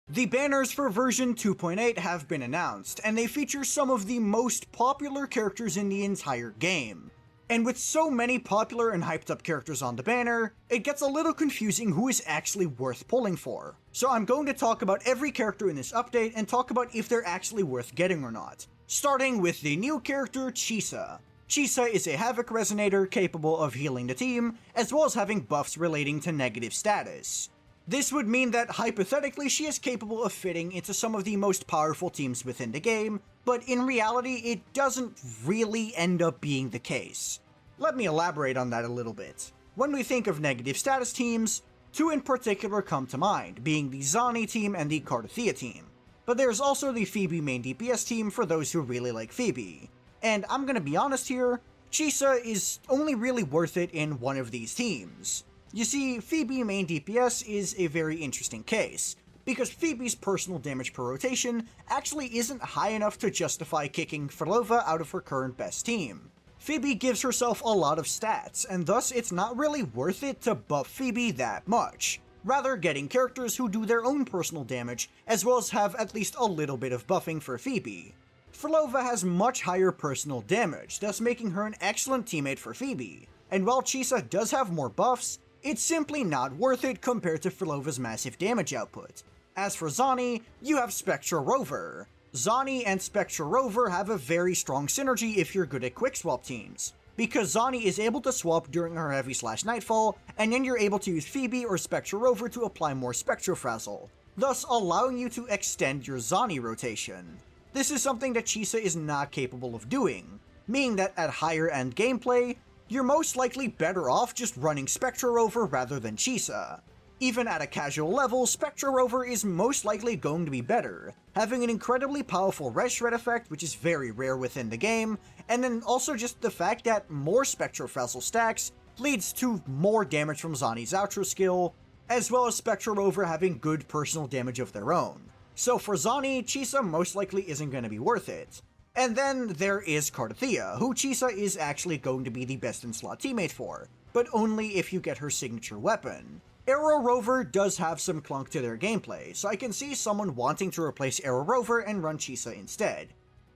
The banners for version 2.8 have been announced, and they feature some of the most popular characters in the entire game. And with so many popular and hyped up characters on the banner, it gets a little confusing who is actually worth pulling for. So I'm going to talk about every character in this update and talk about if they're actually worth getting or not. Starting with the new character, Chisa. Chisa is a Havoc Resonator capable of healing the team, as well as having buffs relating to negative status. This would mean that hypothetically she is capable of fitting into some of the most powerful teams within the game, but in reality it doesn't really end up being the case. Let me elaborate on that a little bit. When we think of negative status teams, two in particular come to mind, being the Zani team and the Cantarella team. But there's also the Phoebe main DPS team for those who really like Phoebe. And I'm gonna be honest here, Chisa is only really worth it in one of these teams. You see, Phoebe main DPS is a very interesting case, because Phoebe's personal damage per rotation actually isn't high enough to justify kicking Phrolova out of her current best team. Phoebe gives herself a lot of stats, and thus it's not really worth it to buff Phoebe that much, rather getting characters who do their own personal damage as well as have at least a little bit of buffing for Phoebe. Phrolova has much higher personal damage, thus making her an excellent teammate for Phoebe, and while Chisa does have more buffs, it's simply not worth it compared to Phrolova's massive damage output. As for Zani, you have Spectra Rover. Zani and Spectra Rover have a very strong synergy if you're good at quick swap teams, because Zani is able to swap during her heavy/nightfall, and then you're able to use Phoebe or Spectra Rover to apply more Spectrofrazzle, thus allowing you to extend your Zani rotation. This is something that Chisa is not capable of doing, meaning that at higher end gameplay, you're most likely better off just running Spectra Rover rather than Chisa. Even at a casual level, Spectra Rover is most likely going to be better, having an incredibly powerful Res Shred effect which is very rare within the game, and then also just the fact that more Spectrofrazzle stacks leads to more damage from Zani's outro skill, as well as Spectra Rover having good personal damage of their own. So for Zani, Chisa most likely isn't going to be worth it. And then there is Cantarella, who Chisa is actually going to be the best in slot teammate for, but only if you get her signature weapon. Arrow Rover does have some clunk to their gameplay, so I can see someone wanting to replace Arrow Rover and run Chisa instead.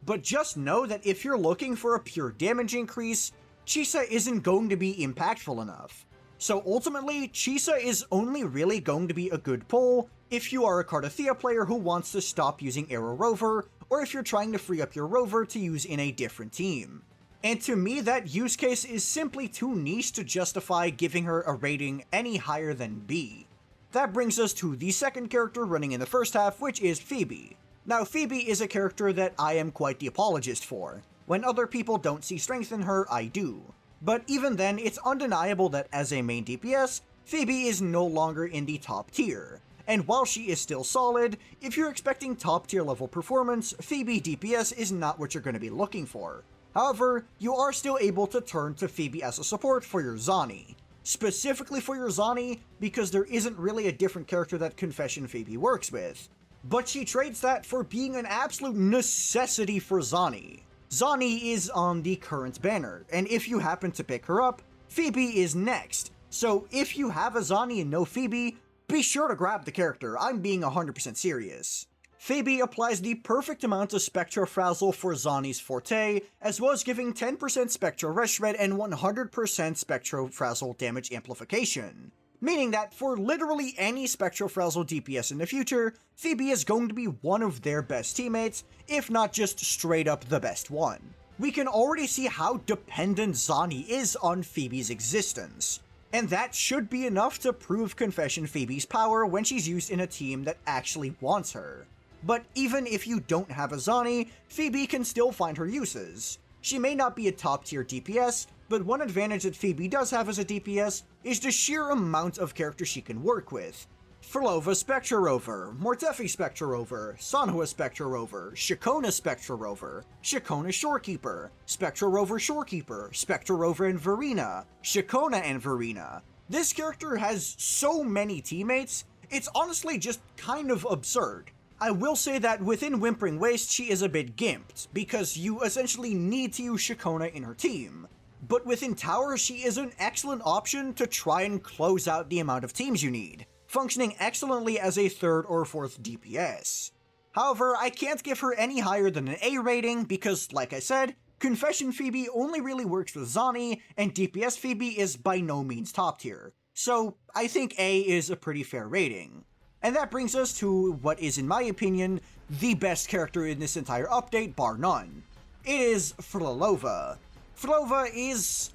But just know that if you're looking for a pure damage increase, Chisa isn't going to be impactful enough. So ultimately, Chisa is only really going to be a good pull if you are a Cantarella player who wants to stop using Arrow Rover, or if you're trying to free up your Rover to use in a different team. And to me, that use case is simply too niche to justify giving her a rating any higher than B. That brings us to the second character running in the first half, which is Phoebe. Now, Phoebe is a character that I am quite the apologist for. When other people don't see strength in her, I do. But even then, it's undeniable that as a main DPS, Phoebe is no longer in the top tier. And while she is still solid, if you're expecting top tier level performance, Phoebe DPS is not what you're going to be looking for. However, you are still able to turn to Phoebe as a support for your Zani. Specifically for your Zani, because there isn't really a different character that Confession Phoebe works with. But she trades that for being an absolute necessity for Zani. Zani is on the current banner, and if you happen to pick her up, Phoebe is next. So if you have a Zani and no Phoebe, be sure to grab the character, I'm being 100% serious. Phoebe applies the perfect amount of Spectrofrazzle for Zani's forte, as well as giving 10% Spectro Res Shred and 100% Spectrofrazzle damage amplification. Meaning that for literally any Spectrofrazzle DPS in the future, Phoebe is going to be one of their best teammates, if not just straight up the best one. We can already see how dependent Zani is on Phoebe's existence. And that should be enough to prove Confession Phoebe's power when she's used in a team that actually wants her. But even if you don't have a Zani, Phoebe can still find her uses. She may not be a top tier DPS, but one advantage that Phoebe does have as a DPS is the sheer amount of characters she can work with. Phrolova Spectra Rover, Mortefi Spectra Rover, Sanhua Spectra Rover, Shakona Spectra Rover, Shakona Shorekeeper, Spectra Rover Shorekeeper, Spectra Rover and Verena, Shakona and Verena. This character has so many teammates, it's honestly just kind of absurd. I will say that within Whimpering Waste she is a bit gimped, because you essentially need to use Shakona in her team. But within Tower she is an excellent option to try and close out the amount of teams you need. functioning excellently as a 3rd or 4th DPS. However, I can't give her any higher than an A rating because, like I said, Confession Phoebe only really works with Zani, and DPS Phoebe is by no means top tier. So I think A is a pretty fair rating. And that brings us to what is, in my opinion, the best character in this entire update, bar none. It is Phrolova. Phrolova is...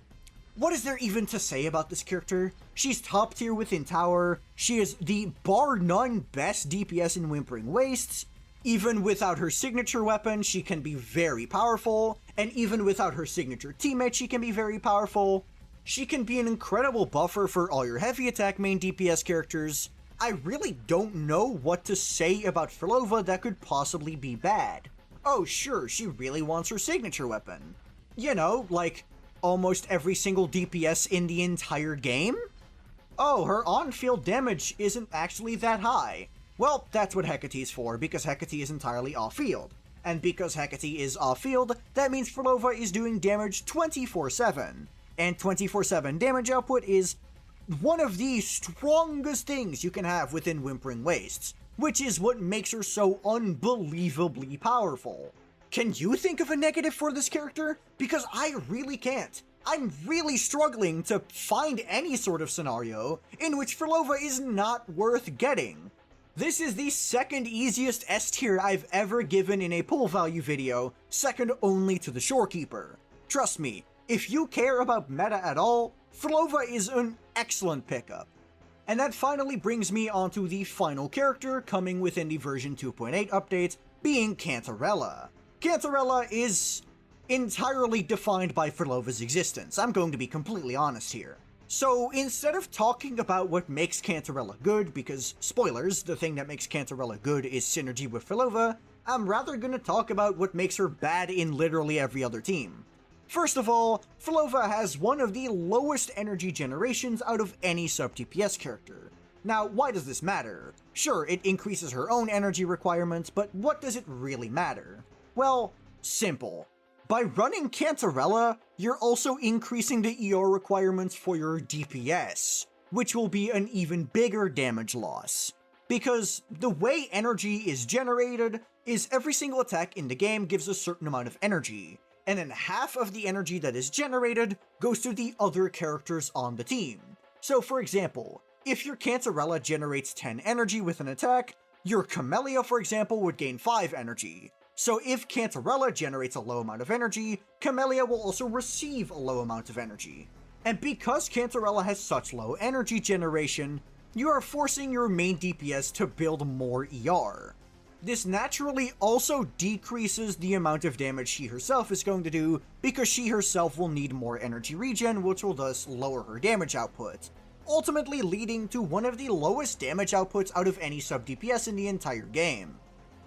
what is there even to say about this character? She's top tier within tower, she is the bar none best DPS in Whimpering Wastes. Even without her signature weapon, she can be very powerful, and even without her signature teammate, she can be very powerful. She can be an incredible buffer for all your heavy attack main DPS characters. I really don't know what to say about Phrolova that could possibly be bad. Oh sure, she really wants her signature weapon. You know, like almost every single DPS in the entire game? Oh, her on-field damage isn't actually that high. Well, that's what Hecate's for, because Hecate is entirely off-field. And because Hecate is off-field, that means Phrolova is doing damage 24/7. And 24/7 damage output is one of the strongest things you can have within Whimpering Wastes, which is what makes her so unbelievably powerful. Can you think of a negative for this character? Because I really can't. I'm really struggling to find any sort of scenario in which Phrolova is not worth getting. This is the second easiest S tier I've ever given in a pull value video, second only to the Shorekeeper. Trust me, if you care about meta at all, Phrolova is an excellent pickup. And that finally brings me onto the final character coming within the version 2.8 update, being Cantarella. Cantarella is entirely defined by Phrolova's existence. I'm going to be completely honest here. So instead of talking about what makes Cantarella good, because spoilers, the thing that makes Cantarella good is synergy with Phrolova, I'm rather going to talk about what makes her bad in literally every other team. First of all, Phrolova has one of the lowest energy generations out of any sub-DPS character. Now, why does this matter? Sure, it increases her own energy requirements, but what does it really matter? Well, simple. By running Cantarella, you're also increasing the ER requirements for your DPS, which will be an even bigger damage loss. Because the way energy is generated is every single attack in the game gives a certain amount of energy, and then half of the energy that is generated goes to the other characters on the team. So for example, if your Cantarella generates 10 energy with an attack, your Camellia, for example, would gain 5 energy. So if Cantarella generates a low amount of energy, Camellia will also receive a low amount of energy. And because Cantarella has such low energy generation, you are forcing your main DPS to build more ER. This naturally also decreases the amount of damage she herself is going to do, because she herself will need more energy regen, which will thus lower her damage output, ultimately leading to one of the lowest damage outputs out of any sub-DPS in the entire game.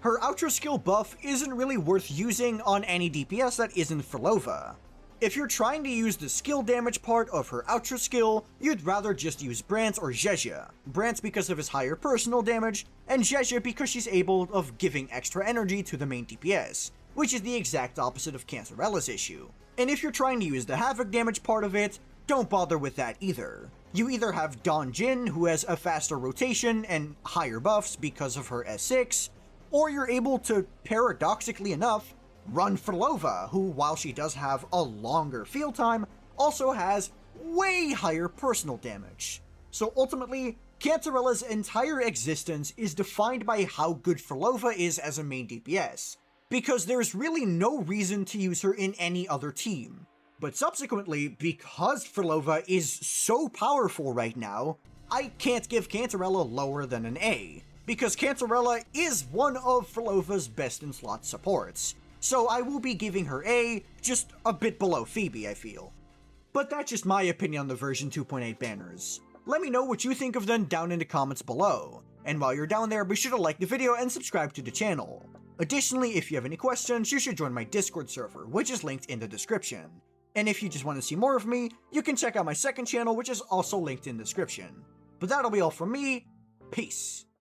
Her Ultra skill buff isn't really worth using on any DPS that isn't Phrolova. If you're trying to use the skill damage part of her Ultra skill, you'd rather just use Brant or Zhezha. Brant because of his higher personal damage, and Zhezha because she's able of giving extra energy to the main DPS, which is the exact opposite of Cantarella's issue. And if you're trying to use the Havoc damage part of it, don't bother with that either. You either have Don Jin, who has a faster rotation and higher buffs because of her S6, or you're able to, paradoxically enough, run Phrolova, who, while she does have a longer field time, also has way higher personal damage. So ultimately, Cantarella's entire existence is defined by how good Phrolova is as a main DPS, because there's really no reason to use her in any other team. But subsequently, because Phrolova is so powerful right now, I can't give Cantarella lower than an A, because Cantarella is one of Phrolova's best in slot supports. So I will be giving her A, just a bit below Phoebe, I feel. But that's just my opinion on the version 2.8 banners. Let me know what you think of them down in the comments below. And while you're down there, be sure to like the video and subscribe to the channel. Additionally, if you have any questions, you should join my Discord server, which is linked in the description. And if you just want to see more of me, you can check out my second channel, which is also linked in the description. But that'll be all from me. Peace.